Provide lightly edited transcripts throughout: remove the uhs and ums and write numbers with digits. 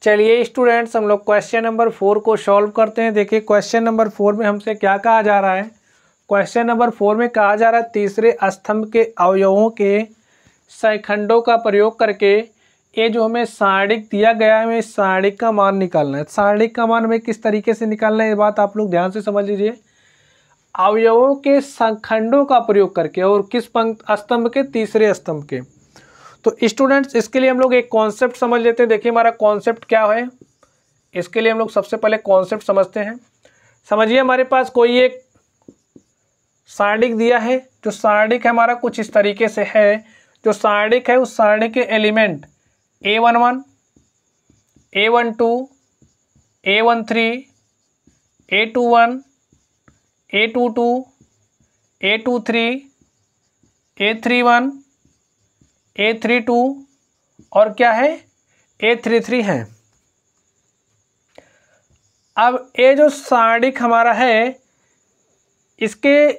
चलिए स्टूडेंट्स, हम लोग क्वेश्चन नंबर 4 को सॉल्व करते हैं। देखिए क्वेश्चन नंबर 4 में हमसे क्या कहा जा रहा है। क्वेश्चन नंबर 4 में कहा जा रहा है तीसरे स्तंभ के अवयवों के सैखंडों का प्रयोग करके ये जो हमें सारणिक दिया गया है, हमें इस सारणिक का मान निकालना है। सारणिक का मान हमें किस तरीके से निकालना है, ये बात आप लोग ध्यान से समझ लीजिए। अवयवों के सैखंडों का प्रयोग करके और किस स्तंभ के, तीसरे स्तंभ के। तो स्टूडेंट्स इसके लिए हम लोग एक कॉन्सेप्ट समझ लेते हैं। देखिए हमारा कॉन्सेप्ट क्या है, इसके लिए हम लोग सबसे पहले कॉन्सेप्ट समझते हैं। समझिए हमारे पास कोई एक सारणिक दिया है। जो सारणिक है हमारा कुछ इस तरीके से है। जो सारणिक है उस सारणिक के element A11, A12, A13, A21, A22, A23, A31, A32 और क्या है, A33 है। अब ये जो सारणिक हमारा है, इसके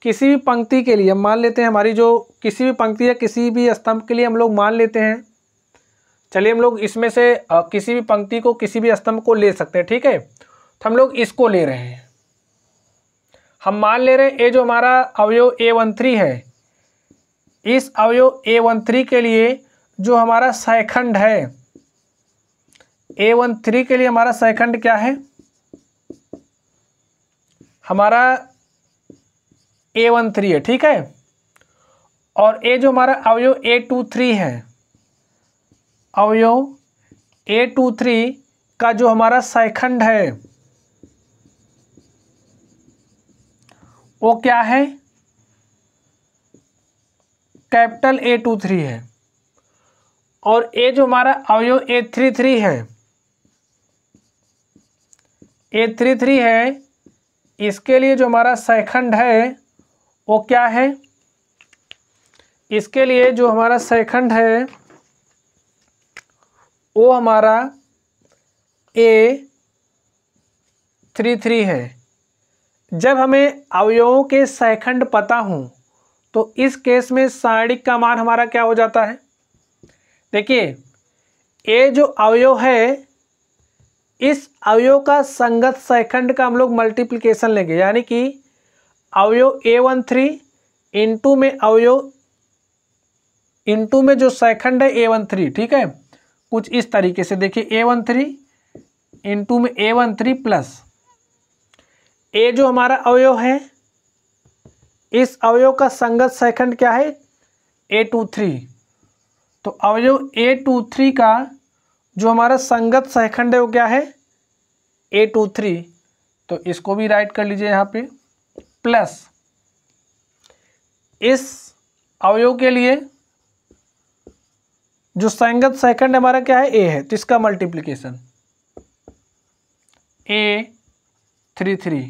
किसी भी पंक्ति के लिए हम मान लेते हैं, हमारी जो किसी भी पंक्ति या किसी भी स्तंभ के लिए हम लोग मान लेते हैं। चलिए हम लोग इसमें से किसी भी पंक्ति को, किसी भी स्तंभ को ले सकते हैं, ठीक है। तो हम लोग इसको ले रहे हैं। हम मान ले रहे हैं ये जो हमारा अवयव A13 है, इस अवयव A13 के लिए जो हमारा सैखंड है, A13 के लिए हमारा सैखंड क्या है, हमारा A13 है, ठीक है। और ये जो हमारा अवयव A23 है, अवयव A23 का जो हमारा सैखंड है वो क्या है, कैपिटल A23 है। और ये जो हमारा अवयव A33 है, A33 है, इसके लिए जो हमारा सैखंड है वो क्या है, इसके लिए जो हमारा सैखंड है वो हमारा A33 है। जब हमें अवयवों के सैखंड पता हों तो इस केस में सारणिक का मान हमारा क्या हो जाता है। देखिए ये जो अवयव है, इस अवयव का संगत सैखंड का हम लोग मल्टीप्लिकेशन लेंगे, यानी कि अवयव A13 इंटू में अवयव इंटू में जो सैखंड है A13, ठीक है। कुछ इस तरीके से देखिए A13 इंटू में A13 प्लस ए जो हमारा अवयव है, इस अवयव का संगत सैखंड क्या है, A23। तो अवयव A23 का जो हमारा संगत सैखंड है वो क्या है, A23। तो इसको भी राइट कर लीजिए यहाँ पे, प्लस इस अवयव के लिए जो संगत सैखंड हमारा क्या है, A है, तो इसका मल्टीप्लिकेशन A33।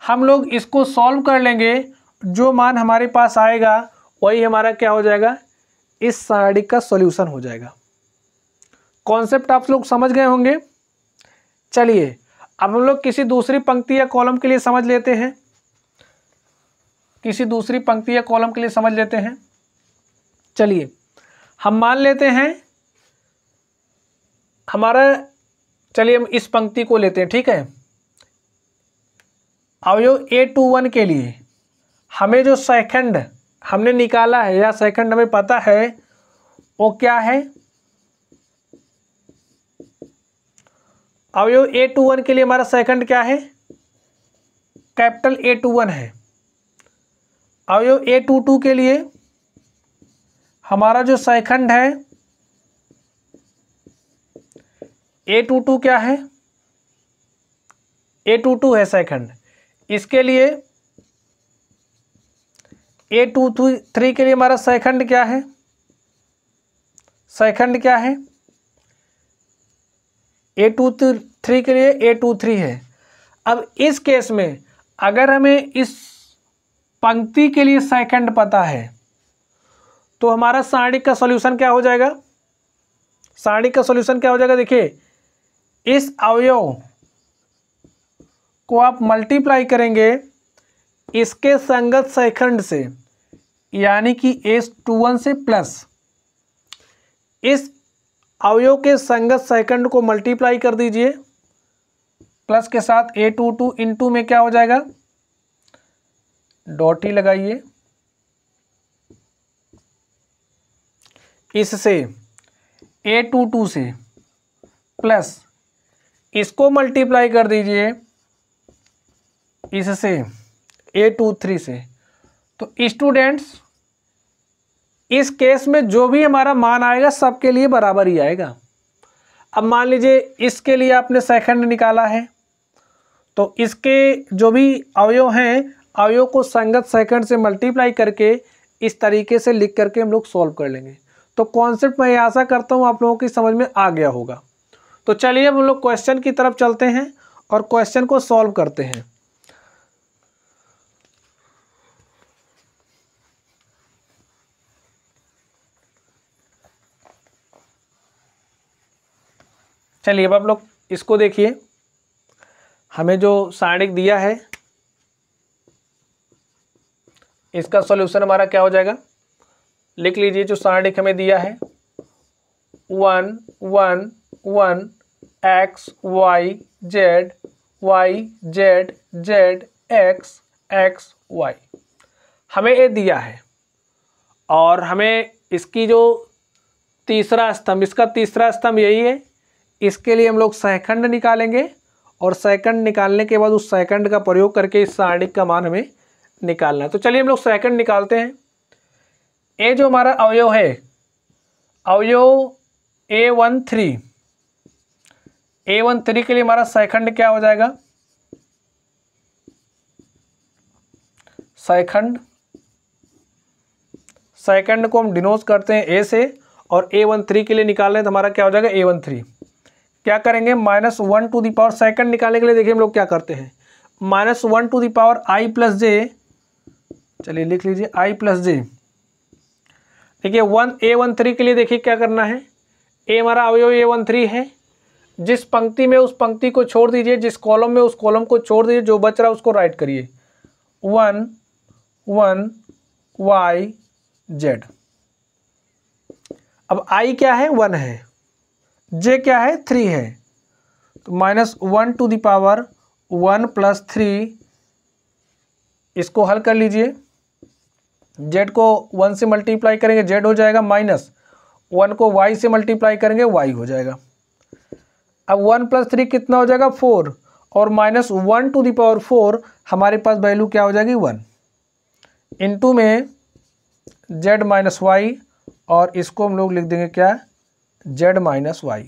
हम लोग इसको सॉल्व कर लेंगे, जो मान हमारे पास आएगा वही हमारा क्या हो जाएगा, इस सारणिक का सॉल्यूशन हो जाएगा। कॉन्सेप्ट आप लोग समझ गए होंगे। चलिए अब हम लोग किसी दूसरी पंक्ति या कॉलम के लिए समझ लेते हैं। किसी दूसरी पंक्ति या कॉलम के लिए समझ लेते हैं। चलिए हम मान लेते हैं हमारा, चलिए हम इस पंक्ति को लेते हैं, ठीक है। अवयव A21 के लिए हमें जो सैखंड हमने निकाला है या सैखंड हमें पता है वो क्या है, अवयव A21 के लिए हमारा सैखंड क्या है, कैपिटल A21 है। अवयव A22 के लिए हमारा जो सैखंड है, A22 क्या है, A22 है सैखंड। इसके लिए A23 के लिए हमारा सैखंड क्या है, सैखंड क्या है, A23 के लिए A23 है। अब इस केस में अगर हमें इस पंक्ति के लिए सैखंड पता है तो हमारा सारणिक का सॉल्यूशन क्या हो जाएगा, सारणिक का सॉल्यूशन क्या हो जाएगा। देखिए इस अवयव को आप मल्टीप्लाई करेंगे इसके संगत सैखंड से, यानी कि S21 से प्लस इस अवयव के संगत सेकंड को मल्टीप्लाई कर दीजिए प्लस के साथ A22 इंटू में क्या हो जाएगा, डॉट ही लगाइए, इससे A22 से प्लस इसको मल्टीप्लाई कर दीजिए इससे A23 से। तो स्टूडेंट्स इस केस में जो भी हमारा मान आएगा सबके लिए बराबर ही आएगा। अब मान लीजिए इसके लिए आपने सेकंड निकाला है, तो इसके जो भी अवयव हैं, अवयव को संगत सेकंड से मल्टीप्लाई करके इस तरीके से लिख करके हम लोग सॉल्व कर लेंगे। तो कॉन्सेप्ट मैं आशा करता हूँ आप लोगों की समझ में आ गया होगा। तो चलिए अब हम लोग क्वेश्चन की तरफ चलते हैं और क्वेश्चन को सॉल्व करते हैं। चलिए अब आप लोग इसको देखिए, हमें जो सारणिक दिया है इसका सॉल्यूशन हमारा क्या हो जाएगा, लिख लीजिए। जो सारणिक हमें दिया है 1 1 1 x y z y z z x x y हमें ये दिया है, और हमें इसकी जो तीसरा स्तंभ, इसका तीसरा स्तंभ यही है। इसके लिए हम लोग सेकंड निकालेंगे और सेकंड निकालने के बाद उस सेकंड का प्रयोग करके इस सारणिक का मान हमें निकालना है। तो चलिए हम लोग सेकंड निकालते हैं। ये जो हमारा अवयव है, अवयव A13 के लिए हमारा सेकंड क्या हो जाएगा, सेकंड को हम डिनोट करते हैं A से, और A13 के लिए निकाल रहे हैं तो हमारा क्या हो जाएगा A13। क्या करेंगे, -1 टू द पावर, सेकंड निकालने के लिए देखिए हम लोग क्या करते हैं, -1 to the power i plus J, चलिए लिख लीजिए i प्लस जे। देखिए A13 के लिए देखिए क्या करना है, A हमारा अवयव A13 है, जिस पंक्ति में उस पंक्ति को छोड़ दीजिए, जिस कॉलम में उस कॉलम को छोड़ दीजिए, जो बच रहा है उसको राइट करिए 1 1 y z। अब i क्या है, 1 है, j क्या है, 3 है, तो -1 टू द पावर 1 प्लस 3, इसको हल कर लीजिए। z को 1 से मल्टीप्लाई करेंगे z हो जाएगा, -1 को y से मल्टीप्लाई करेंगे y हो जाएगा। अब 1 प्लस 3 कितना हो जाएगा, 4, और -1 टू द पावर 4 हमारे पास वैल्यू क्या हो जाएगी, 1, इंटू में z माइनस वाई, और इसको हम लोग लिख देंगे क्या, z माइनस वाई।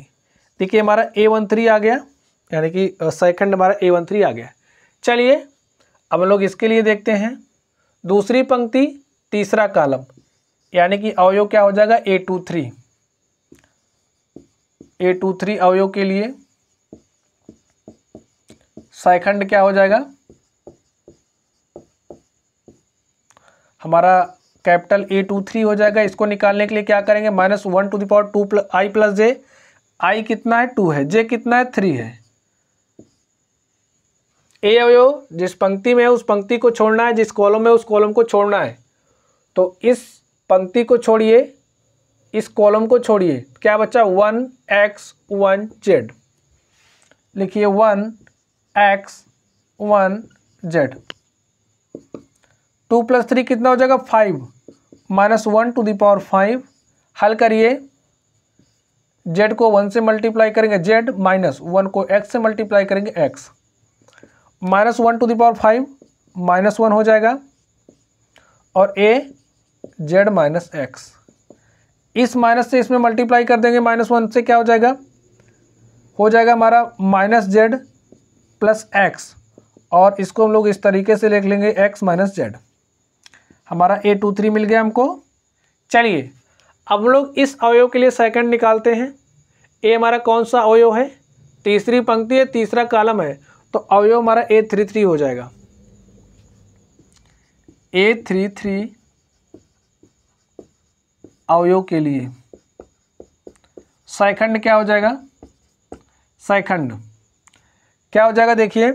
देखिए हमारा A13 आ गया, यानी कि सेकंड हमारा A13 आ गया। चलिए अब हम लोग इसके लिए देखते हैं, दूसरी पंक्ति तीसरा कॉलम, यानी कि अवयव क्या हो जाएगा, A23 अवयव के लिए सेकंड क्या हो जाएगा, हमारा कैपिटल A23 हो जाएगा। इसको निकालने के लिए क्या करेंगे, -1 to the power 2 i plus J, i कितना है, 2 है, j कितना है, 3 है। ए अवयव जिस पंक्ति में है उस पंक्ति को छोड़ना है, जिस कॉलम में उस कॉलम को छोड़ना है, तो इस पंक्ति को छोड़िए, इस कॉलम को छोड़िए, क्या बचा, 1x 1z, लिखिए 1x 1z। 2 प्लस 3 कितना हो जाएगा, 5, -1 टू द पावर 5, हल करिए, z को 1 से मल्टीप्लाई करेंगे z, -1 को x से मल्टीप्लाई करेंगे x, -1 टू द पावर 5 -1 हो जाएगा, और a z माइनस x, इस माइनस से इसमें मल्टीप्लाई कर देंगे, -1 से क्या हो जाएगा हमारा -z प्लस x, और इसको हम लोग इस तरीके से लिख लेंगे x माइनस z। हमारा A23 मिल गया हमको। चलिए अब हम लोग इस अवयव के लिए सेकंड निकालते हैं। ए हमारा कौन सा अवयव है, तीसरी पंक्ति है, तीसरा कॉलम है, तो अवयव हमारा A33 हो जाएगा। A33 अवयव के लिए सेकंड क्या हो जाएगा, सेकंड क्या हो जाएगा, देखिए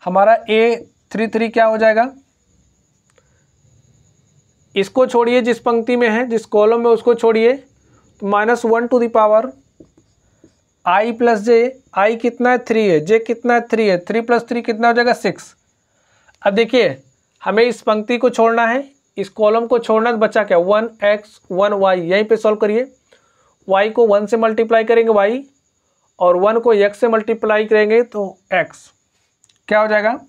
हमारा A33 क्या हो जाएगा, इसको छोड़िए, जिस पंक्ति में है, जिस कॉलम में उसको छोड़िए, तो -1 to the power I plus J, I कितना है 3 है, जे कितना है 3 है, 3 + 3 कितना हो जाएगा 6। अब देखिए हमें इस पंक्ति को छोड़ना है, इस कॉलम को छोड़ना, तो बचा क्या 1x 1y, यहीं पे सॉल्व करिए। y को 1 से मल्टीप्लाई करेंगे y, और 1 को x से मल्टीप्लाई करेंगे तो x, क्या हो जाएगा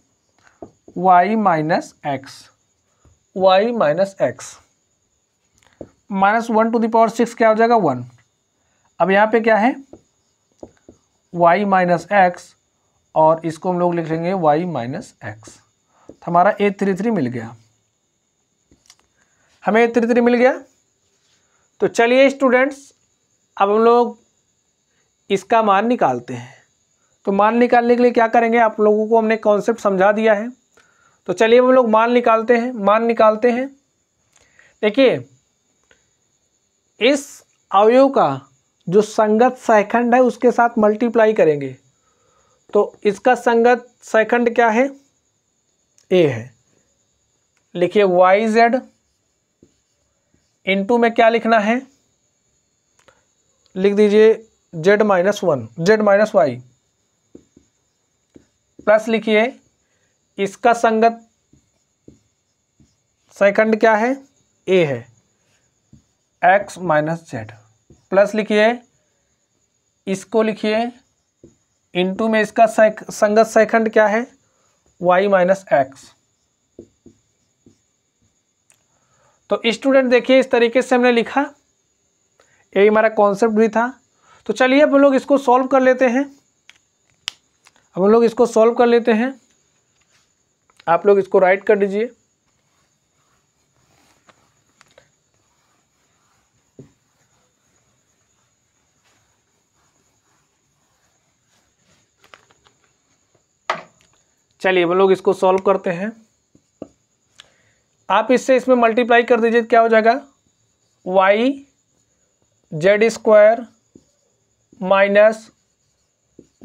y minus x, y minus x, -1⁶ क्या हो जाएगा 1। अब यहाँ पे क्या है y माइनस एक्स, और इसको हम लोग लिख लेंगे y माइनस एक्स। तो हमारा A33 मिल गया, हमें A33 मिल गया। तो चलिए स्टूडेंट्स अब हम लोग इसका मान निकालते हैं। तो मान निकालने के लिए क्या करेंगे, आप लोगों को हमने कॉन्सेप्ट समझा दिया है, तो चलिए हम लोग मान निकालते हैं। मान निकालते हैं, देखिए इस अवयव का जो संगत सेकंड है उसके साथ मल्टीप्लाई करेंगे, तो इसका संगत सेकंड क्या है a है। लिखिए yz, इनटू में क्या लिखना है, लिख दीजिए z माइनस y, प्लस लिखिए इसका संगत सेकंड क्या है a है, x माइनस z, प्लस लिखिए इसको लिखिए इनटू में इसका संगत सेकंड क्या है y माइनस एक्स। तो स्टूडेंट देखिए इस तरीके से हमने लिखा, यही हमारा कॉन्सेप्ट भी था। तो चलिए अब हम लोग इसको सॉल्व कर लेते हैं, हम लोग इसको सॉल्व कर लेते हैं। आप लोग इसको राइट कर दीजिए। चलिए हम लोग इसको सॉल्व करते हैं। आप इससे इसमें मल्टीप्लाई कर दीजिए, क्या हो जाएगा y z square minus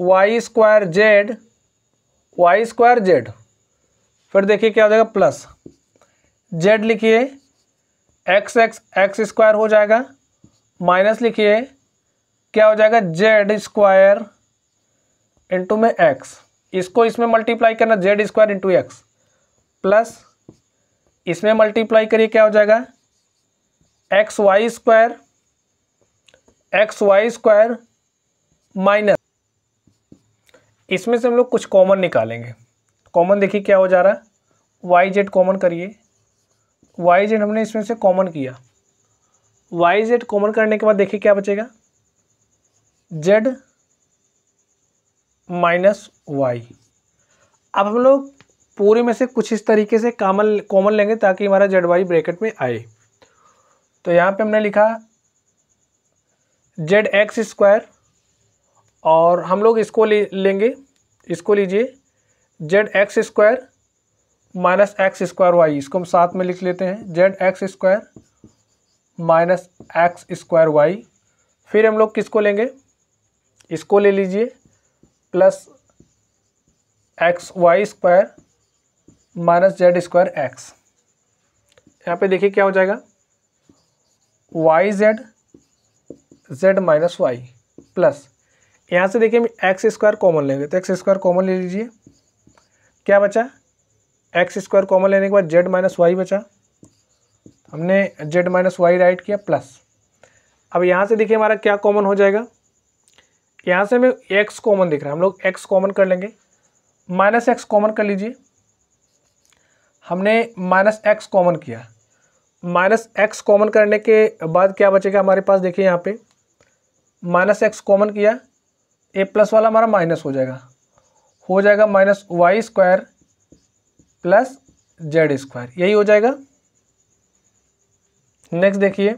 y square z, फिर देखिए क्या हो जाएगा प्लस z लिखिए x स्क्वायर हो जाएगा, माइनस लिखिए क्या हो जाएगा z स्क्वायर इंटू में x, इसको इसमें मल्टीप्लाई करना z square into x, plus इसमें मल्टीप्लाई करिए क्या हो जाएगा एक्स वाई स्क्वायर माइनस, इसमें से हम लोग कुछ कॉमन निकालेंगे। कॉमन देखिए क्या हो जा रहा है, वाई जेड कॉमन करिए, वाई जेड हमने इसमें से कॉमन किया, वाई जेड कॉमन करने के बाद देखिए क्या बचेगा जेड माइनस वाई। अब हम लोग पूरे में से कुछ इस तरीके से कॉमन लेंगे ताकि हमारा जेड वाई ब्रैकेट में आए। तो यहाँ पे हमने लिखा जेड एक्स स्क्वायर, और हम लोग इसको लेंगे, इसको लीजिए z x square minus x square y, इसको हम साथ में लिख लेते हैं z x square minus x square y. फिर हम लोग किसको लेंगे, इसको ले लीजिए plus x y square minus z square x. यहाँ पे देखिए क्या हो जाएगा y z minus y, plus यहाँ से देखिए हम एक्स स्क्वायर कॉमन लेंगे, तो एक्स स्क्वायर कॉमन ले लीजिए, क्या बचा एक्स स्क्वायर कॉमन लेने के बाद जेड माइनस वाई बचा, हमने जेड माइनस वाई राइट किया, प्लस अब यहाँ से देखिए हमारा क्या कॉमन हो जाएगा, यहाँ से हमें एक्स कॉमन दिख रहा है, हम लोग एक्स कॉमन कर लेंगे, माइनस एक्स कॉमन कर लीजिए, हमने माइनस एक्स कॉमन किया, माइनस एक्स कॉमन करने के बाद क्या बचेगा हमारे पास, देखिए यहाँ पे माइनस एक्स कॉमन किया, ए प्लस वाला हमारा माइनस हो जाएगा minus y square plus z square, यही हो जाएगा। नेक्स्ट देखिए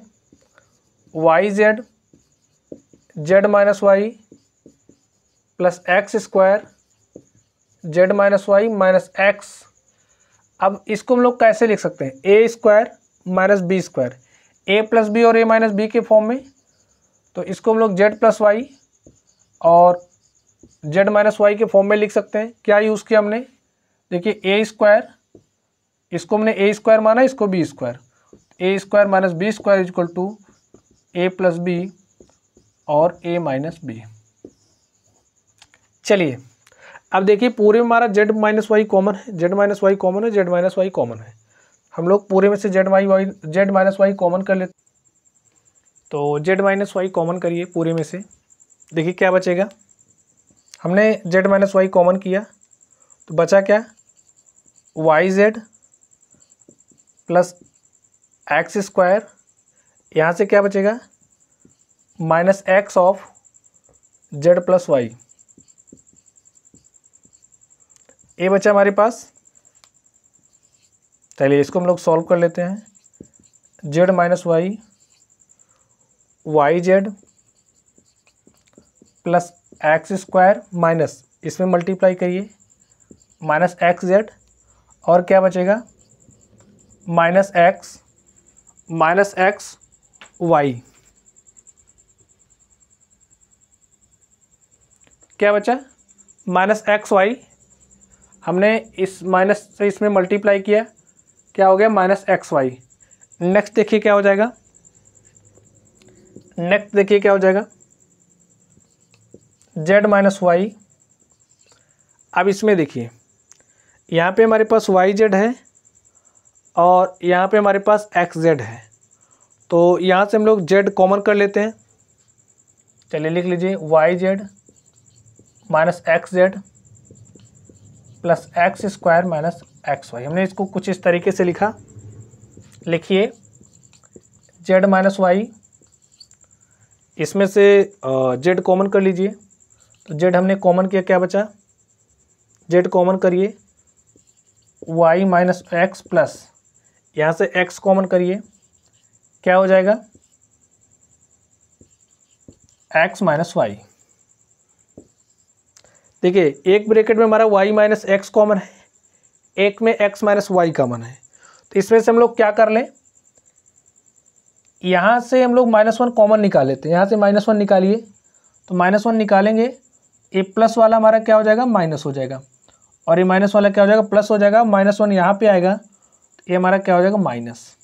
y z minus y plus x square z minus y minus x. अब इसको हम लोग कैसे लिख सकते हैं, a square minus b square, a plus b और ए माइनस बी के फॉर्म में, तो इसको हम लोग जेड प्लस वाई और जेड माइनस वाई के फॉर्म में लिख सकते हैं। क्या यूज़ किया हमने, देखिए ए स्क्वायर, इसको हमने ए स्क्वायर माना, इसको b square, a square minus b square equal to a plus b और ए माइनस बी। चलिए अब देखिए पूरे में हमारा जेड माइनस वाई कॉमन है, जेड माइनस वाई कॉमन है, जेड माइनस वाई कॉमन है। हम लोग पूरे में से जेड माइनस वाई कॉमन कर लेते। तो जेड माइनस वाई कॉमन करिए पूरे में से, देखिए क्या बचेगा। हमने जेड माइनस वाई कॉमन किया तो बचा क्या, y z plus x square, यहाँ से क्या बचेगा minus x of z plus y, ये बचा हमारे पास। चलिए इसको हम लोग सॉल्व कर लेते हैं। Z minus y, y z plus x square minus इसमें मल्टीप्लाई करिए माइनस एक्स जेड, और क्या बचेगा माइनस एक्स वाई। क्या बचा माइनस एक्स वाई, हमने इस माइनस से इसमें मल्टीप्लाई किया, क्या हो गया माइनस एक्स वाई। नेक्स्ट देखिए क्या हो जाएगा, नेक्स्ट देखिए क्या हो जाएगा जेड माइनस वाई। अब इसमें देखिए यहाँ पे हमारे पास वाई जेड है और यहाँ पे हमारे पास एक्स जेड है, तो यहाँ से हम लोग जेड कॉमन कर लेते हैं। चलिए लिख लीजिए y z minus x z plus x square minus x y. हमने इसको कुछ इस तरीके से लिखा, लिखिए जेड माइनस वाई, इसमें से जेड कॉमन कर लीजिए। तो जेड हमने कॉमन किया, क्या बचा जेड कॉमन करिए वाई माइनस एक्स प्लस यहाँ से एक्स कॉमन करिए, क्या हो जाएगा एक्स माइनस वाई। देखिए एक ब्रैकेट में हमारा y माइनस एक्स कॉमन है, एक में x माइनस वाई कॉमन है। तो इसमें से हम लोग क्या कर लें, यहाँ से हम लोग -1 कॉमन निकाल लेते हैं। यहाँ से -1 निकालिए, तो -1 निकालेंगे, ये प्लस वाला हमारा क्या हो जाएगा माइनस हो जाएगा, और ये माइनस वाला क्या हो जाएगा प्लस हो जाएगा। -1 यहाँ पे आएगा तो ये हमारा क्या हो जाएगा माइनस।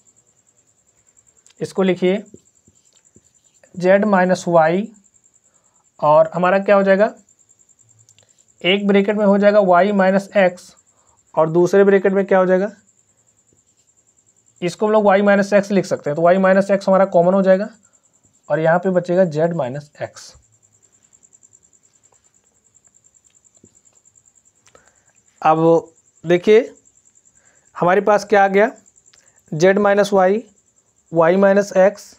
इसको लिखिए जेड माइनस वाई, और हमारा क्या हो जाएगा एक ब्रैकेट में हो जाएगा y माइनस एक्स, और दूसरे ब्रैकेट में क्या हो जाएगा, इसको हम लोग y माइनस एक्स लिख सकते हैं। तो y माइनस एक्स हमारा कॉमन हो जाएगा, और यहाँ पे बचेगा z माइनस एक्स। अब देखिए हमारे पास क्या आ गया, z minus y, y minus x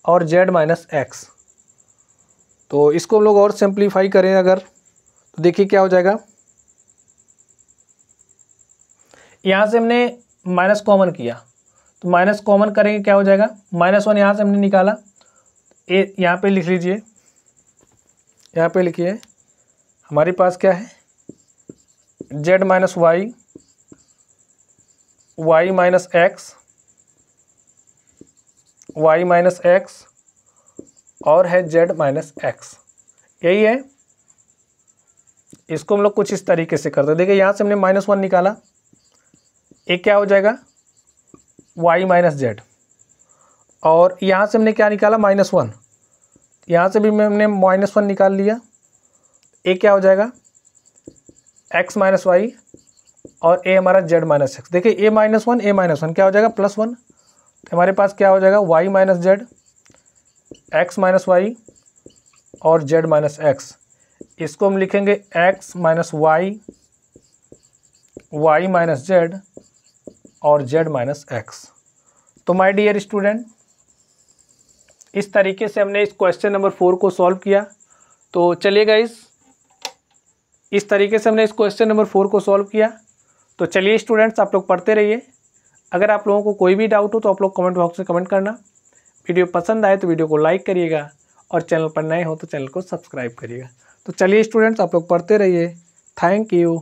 और z माइनस एक्स। तो इसको हम लोग और सिंप्लीफाई करें अगर, तो देखिए क्या हो जाएगा, यहाँ से हमने माइनस कॉमन किया, तो माइनस कॉमन करेंगे क्या हो जाएगा -1 यहाँ से हमने निकाला, ए यहाँ पे लिख लीजिए, यहाँ पे लिखिए हमारे पास क्या है z minus y, y minus x, y minus x और है जेड माइनस एक्स, यही है। इसको हम लोग कुछ इस तरीके से करते हैं। देखिए यहाँ से हमने -1 निकाला, एक क्या हो जाएगा y माइनस जेड, और यहाँ से हमने क्या निकाला -1, यहाँ से भी हमने -1 निकाल लिया, एक क्या हो जाएगा x माइनस वाई, और a हमारा z माइनस एक्स। देखिए a -1 क्या हो जाएगा +1, तो हमारे पास क्या हो जाएगा y minus z, x minus y और z माइनस एक्स। इसको हम लिखेंगे x minus y, y minus z और z माइनस एक्स। तो माय डियर स्टूडेंट, इस तरीके से हमने इस क्वेश्चन नंबर 4 को सॉल्व किया। तो चलिए गाइस, इस तरीके से हमने इस क्वेश्चन नंबर 4 को सॉल्व किया। तो चलिए स्टूडेंट्स, आप लोग पढ़ते रहिए। अगर आप लोगों को कोई भी डाउट हो तो आप लोग कमेंट बॉक्स में कमेंट करना। वीडियो पसंद आए तो वीडियो को लाइक करिएगा, और चैनल पर नए हो तो चैनल को सब्सक्राइब करिएगा। तो चलिए स्टूडेंट्स, आप लोग पढ़ते रहिए। Thank you.